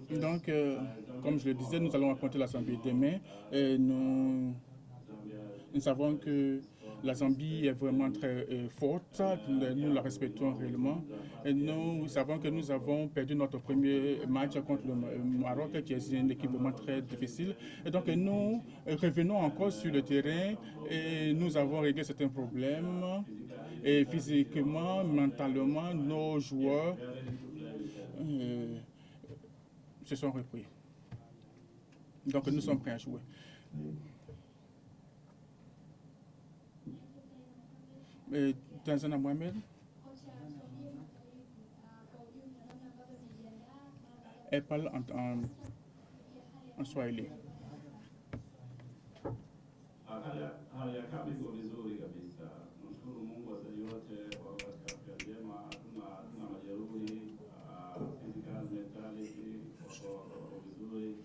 Donc, comme je le disais, nous allons affronter la Zambie demain. Et nous savons que la Zambie est vraiment très forte. Nous la respectons réellement. Et nous savons que nous avons perdu notre premier match contre le Maroc, qui est une équipe vraiment très difficile. Et donc, nous revenons encore sur le terrain et nous avons réglé certains problèmes. Et physiquement, mentalement, nos joueurs euh, se sont repris. Donc, nous sommes prêts à jouer. Et Tanzania Mohamed, elle parle en Swahili. Hali ya kambi iko vizuri kabisa. Namshukuru Mungu wachezaji wote wako katika afya njema, hatuna majeruhi, physical mentality wako vizuri.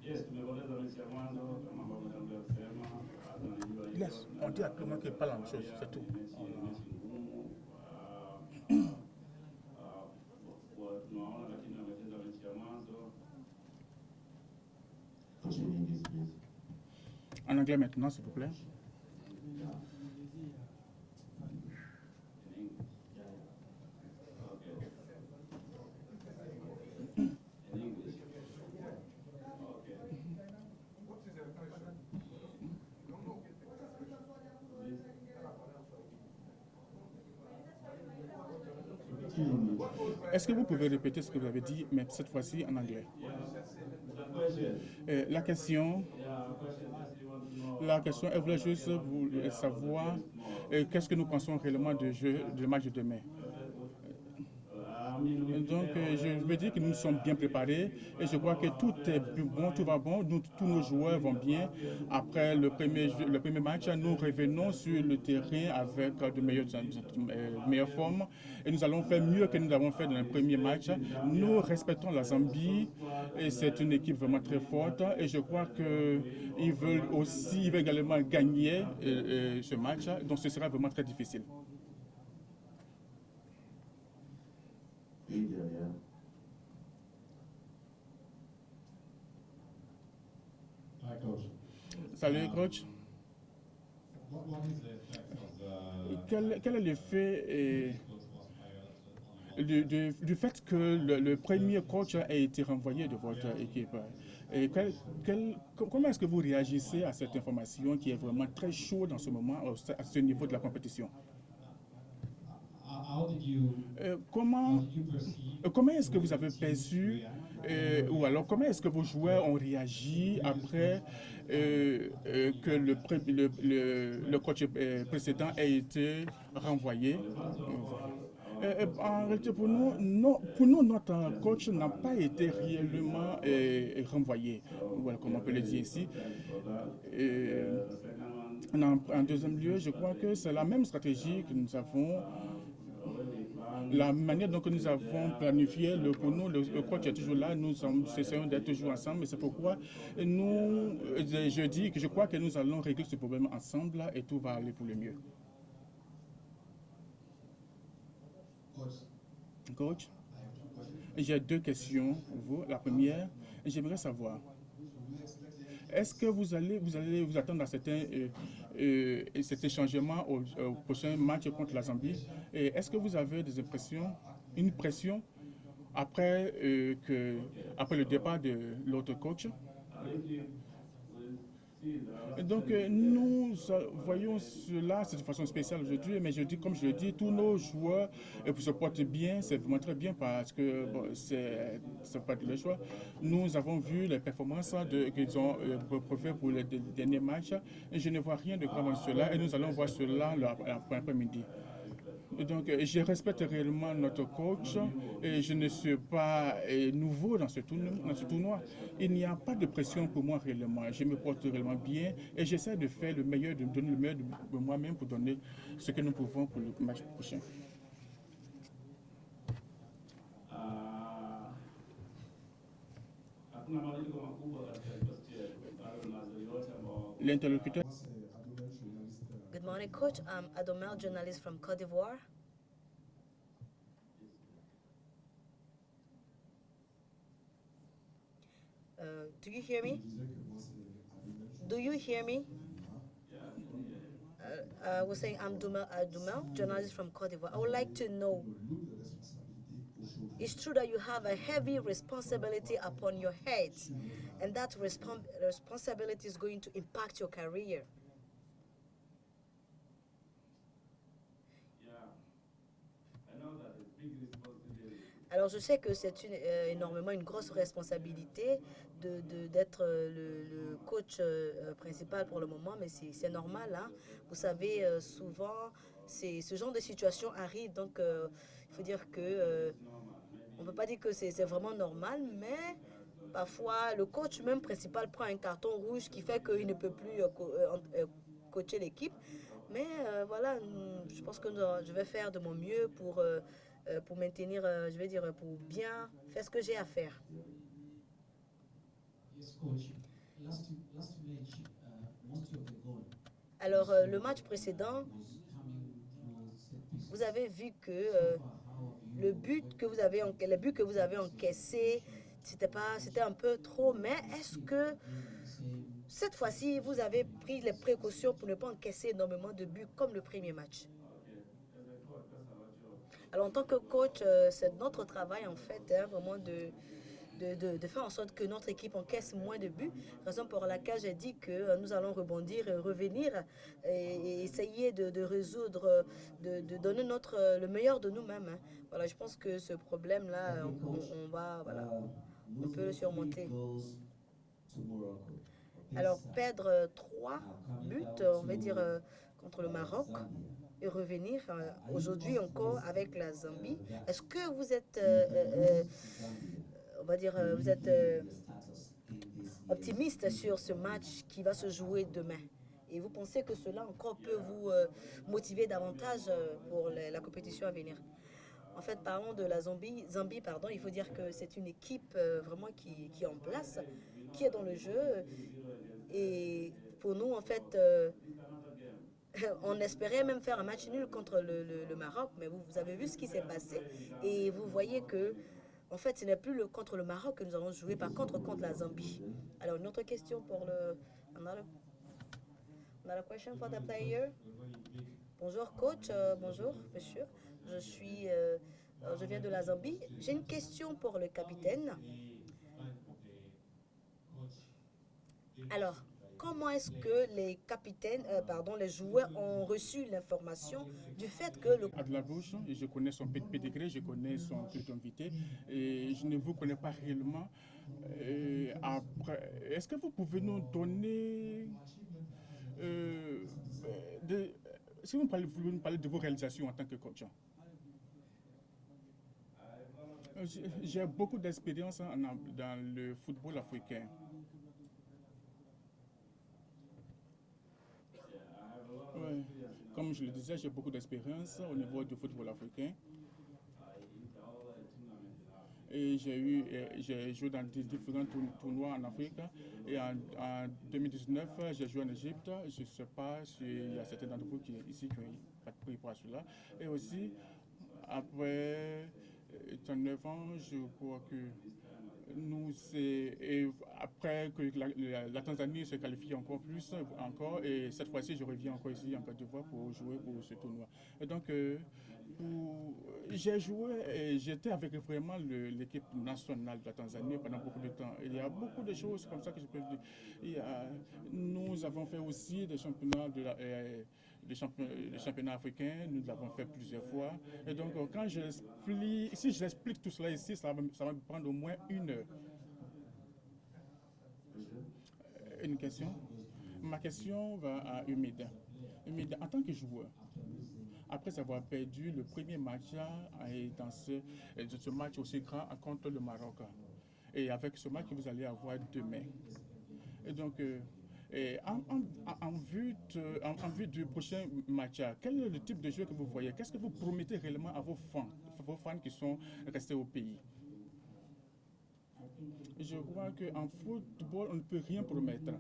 Yes, tumepoteza mechi ya mwanzo kama ambavyo natangulia kusema, tunajua hilo. Yes, on dit à tout le monde qu'il parle en chose, c'est tout. Mechi ngumu. Tunaona lakini wamecheza mechi ya mwanzo. En anglais maintenant, s'il vous plaît. Est-ce que vous pouvez répéter ce que vous avez dit, mais cette fois-ci en anglais? La question, elle voulait juste vous savoir qu'est-ce que nous pensons réellement du match de demain. Donc, je veux dire que nous sommes bien préparés et je crois que tout est bon, tout va bon, tous nos joueurs vont bien. Après le premier match, nous revenons sur le terrain avec de meilleures formes et nous allons faire mieux que nous avons fait dans le premier match. Nous respectons la Zambie et c'est une équipe vraiment très forte et je crois qu'ils veulent également gagner ce match, donc ce sera vraiment très difficile. Hi, Coach. Salut, coach. What is the effect of Quel est l'effet du fait que le premier coach a été renvoyé de votre équipe? Et comment est-ce que vous réagissez à cette information qui est vraiment très chaude en ce moment, à ce niveau de la compétition? how did you Comment est-ce que vous avez perçu, ou alors comment est-ce que vos joueurs ont réagi après que le coach précédent ait été renvoyé? En réalité, pour nous, non, pour nous, notre coach n'a pas été réellement renvoyé, voilà, comme on peut le dire ici. En deuxième lieu, je crois que c'est la même stratégie que nous avons. La manière dont nous avons planifié, pour nous, le coach est toujours là, nous essayons d'être toujours ensemble, et c'est pourquoi je dis que je crois que nous allons régler ce problème ensemble et tout va aller pour le mieux. Coach, j'ai deux questions pour vous. La première, j'aimerais savoir, est-ce que vous allez vous attendre à certains changements au prochain match contre la Zambie? Et est-ce que vous avez des impressions, une pression après, après le départ de l'autre coach? Donc, nous voyons cela, c'est de façon spéciale aujourd'hui, mais je dis, comme je le dis, tous nos joueurs se portent bien, c'est vraiment très bien parce que bon, c'est pas de leur choix. Nous avons vu les performances qu'ils ont fait pour les derniers matchs et je ne vois rien de grave en cela et nous allons voir cela l'après-midi. Donc, je respecte réellement notre coach et je ne suis pas nouveau dans ce tournoi. Il n'y a pas de pression pour moi réellement. Je me porte réellement bien et j'essaie de faire le meilleur, de donner le meilleur de moi-même pour donner ce que nous pouvons pour le match prochain. L'interlocuteur. Good morning, Coach. I'm Adomel, journalist from Côte d'Ivoire. Do you hear me? Do you hear me? I was saying I'm Dumel Dumel, journalist from Cote d'Ivoire. I would like to know, it's true that you have a heavy responsibility upon your head, and that responsibility is going to impact your career. Alors je sais que c'est énormément une grosse responsabilité d'être le coach principal pour le moment, mais c'est normal. Hein? Vous savez, souvent, ce genre de situation arrive, donc il faut dire que on ne peut pas dire que c'est vraiment normal, mais parfois le coach même principal prend un carton rouge qui fait qu'il ne peut plus coacher l'équipe. Mais voilà, je pense que je vais faire de mon mieux pour maintenir, je vais dire, pour bien faire ce que j'ai à faire. Yes, coach. Last match, most of the goal Alors, le match précédent, was coming through set pieces. vous avez vu que So far, how have you le but que vous avez, les buts que vous avez encaissés, c'était un peu trop. Mais est-ce que cette fois-ci, vous avez pris les précautions pour ne pas encaisser énormément de buts comme le premier match? Alors, en tant que coach, c'est notre travail, en fait, hein, vraiment de faire en sorte que notre équipe encaisse moins de buts, raison pour laquelle j'ai dit que nous allons rebondir et revenir et essayer de résoudre, de donner le meilleur de nous-mêmes. Hein. Voilà, je pense que ce problème-là, on peut le surmonter. Alors, perdre 3 buts, on va dire, contre le Maroc et revenir aujourd'hui encore avec la Zambie. Est-ce que vous êtes, on va dire, vous êtes optimiste sur ce match qui va se jouer demain? Et vous pensez que cela encore peut vous motiver davantage pour la compétition à venir? En fait, parlons de la Zambie, pardon, il faut dire que c'est une équipe vraiment qui est en place, qui est dans le jeu. Et pour nous, en fait, on espérait même faire un match nul contre le Maroc, mais vous avez vu ce qui s'est passé. Et vous voyez que, en fait, ce n'est plus contre le Maroc que nous allons jouer, par contre la Zambie. Alors, une autre question pour le... Another question for the player. Bonjour coach, bonjour monsieur. Je viens de la Zambie. J'ai une question pour le capitaine. Alors, comment est-ce que les capitaines, les joueurs ont reçu l'information du fait que le... À de la bouche, je connais son pédigré, je connais son curriculum vitae et je ne vous connais pas réellement. Après, est-ce que vous pouvez nous donner si vous voulez nous parler de vos réalisations en tant que coach? J'ai beaucoup d'expérience dans le football africain. Ouais. Comme je le disais, j'ai beaucoup d'expérience au niveau du football africain. Et j'ai joué dans différents tournois en Afrique. Et en 2019, j'ai joué en Égypte. Je ne sais pas s'il y a certains d'entre vous qui ici qui n'ont pas pris pour cela. Et aussi, après 39 ans, je crois que après que la Tanzanie se qualifie encore plus, et cette fois-ci, je reviens encore ici en Côte d'Ivoire pour jouer pour ce tournoi. Et donc, j'ai joué et j'étais avec vraiment l'équipe nationale de la Tanzanie pendant beaucoup de temps. Il y a beaucoup de choses comme ça que je peux dire. Nous avons fait aussi des championnats les championnats africains, nous l'avons fait plusieurs fois. Et donc, si j'explique tout cela ici, ça va me prendre au moins 1 heure. Une question? Ma question va à Humida. Humida, en tant que joueur, après avoir perdu le premier match dans ce match aussi grand contre le Maroc, et avec ce match que vous allez avoir demain, et donc, en vue du prochain match, quel est le type de jeu que vous voyez? Qu'est-ce que vous promettez réellement à vos fans qui sont restés au pays? Je crois qu'en football, on ne peut rien promettre.